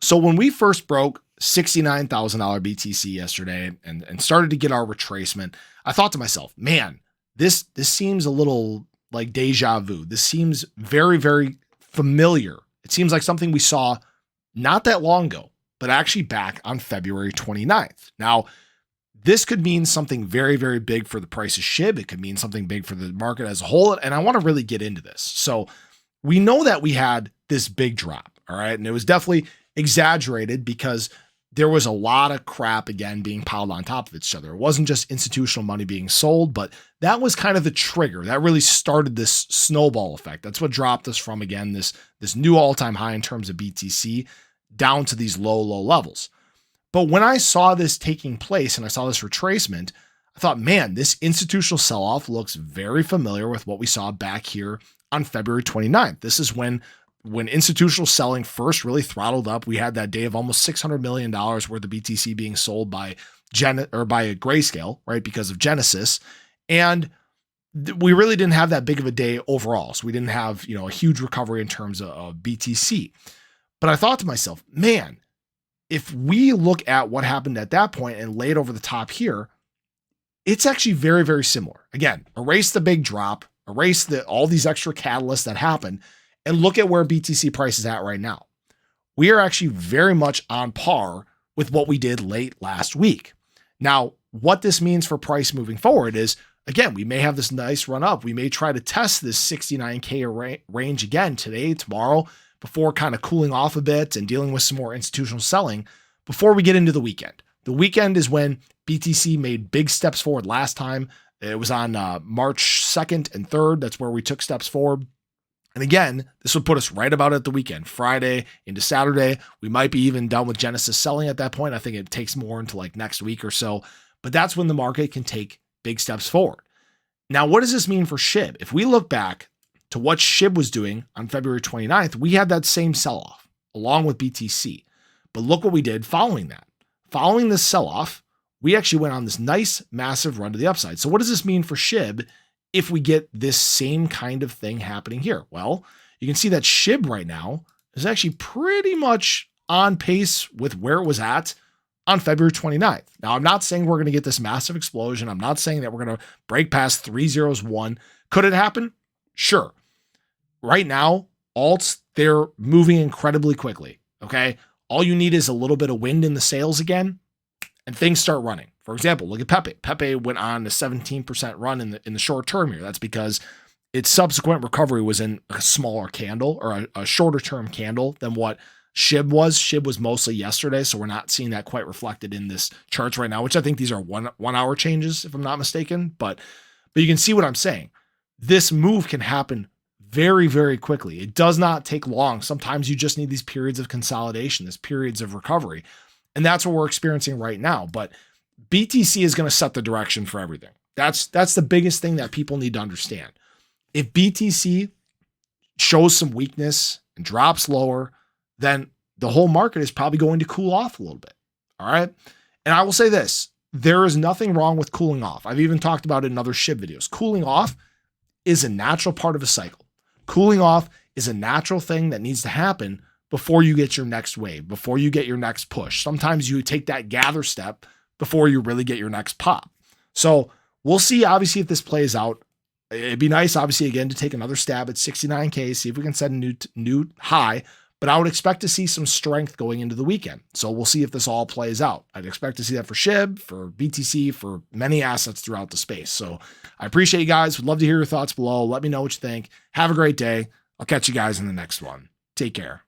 So when we first broke $69,000 BTC yesterday and started to get our retracement, I thought to myself, man, this seems a little like deja vu. This seems very, very familiar. It seems like something we saw not that long ago, but actually back on February 29th. Now, this could mean something very, very big for the price of SHIB. It could mean something big for the market as a whole. And I want to really get into this. So we know that we had this big drop, all right? And it was definitely exaggerated because there was a lot of crap, again, being piled on top of each other. It wasn't just institutional money being sold, but that was kind of the trigger. That really started this snowball effect. That's what dropped us from, again, this new all-time high in terms of BTC down to these low levels. But when I saw this taking place and I saw this retracement, I thought, man, this institutional sell-off looks very familiar with what we saw back here on February 29th. This is when institutional selling first really throttled up. We had that day of almost $600 million worth of BTC being sold by by Grayscale, right? Because of Genesis. And we really didn't have that big of a day overall. So we didn't have, a huge recovery in terms of BTC. But I thought to myself, man, if we look at what happened at that point and lay it over the top here, it's actually very, very similar. Again, erase the big drop, erase all these extra catalysts that happened, and look at where BTC price is at right now. We are actually very much on par with what we did late last week. Now, what this means for price moving forward is, again, we may have this nice run up. We may try to test this 69K range again today, tomorrow, before kind of cooling off a bit and dealing with some more institutional selling before we get into the weekend. The weekend is when BTC made big steps forward last time. It was on March 2nd and 3rd. That's where we took steps forward. And again, this would put us right about at the weekend, Friday into Saturday. We might be even done with Genesis selling at that point. I think it takes more into like next week or so, but that's when the market can take big steps forward. Now, what does this mean for SHIB? If we look back to what SHIB was doing on February 29th, we had that same sell-off along with BTC. But look what we did following that. Following this sell-off, we actually went on this nice, massive run to the upside. So what does this mean for SHIB if we get this same kind of thing happening here? Well, you can see that SHIB right now is actually pretty much on pace with where it was at on February 29th. Now, I'm not saying we're going to get this massive explosion. I'm not saying that we're going to break past 301. Could it happen? Sure. Right now, alts, they're moving incredibly quickly, okay? All you need is a little bit of wind in the sails again, and things start running. For example, look at Pepe. Pepe went on a 17% run in the short term here. That's because its subsequent recovery was in a smaller candle or a shorter term candle than what SHIB was. SHIB was mostly yesterday, so we're not seeing that quite reflected in this charts right now, which I think these are one hour changes, if I'm not mistaken. But you can see what I'm saying. This move can happen very, very quickly. It does not take long. Sometimes you just need these periods of consolidation, these periods of recovery. And that's what we're experiencing right now. But BTC is going to set the direction for everything. That's the biggest thing that people need to understand. If BTC shows some weakness and drops lower, then the whole market is probably going to cool off a little bit. All right. And I will say this, there is nothing wrong with cooling off. I've even talked about it in other SHIB videos. Cooling off is a natural part of a cycle. Cooling off is a natural thing that needs to happen before you get your next wave, before you get your next push. Sometimes you take that gather step before you really get your next pop. So we'll see, obviously, if this plays out. It'd be nice, obviously, again, to take another stab at 69K, see if we can set a new high. But I would expect to see some strength going into the weekend. So we'll see if this all plays out. I'd expect to see that for SHIB, for BTC, for many assets throughout the space. So I appreciate you guys. Would love to hear your thoughts below. Let me know what you think. Have a great day. I'll catch you guys in the next one. Take care.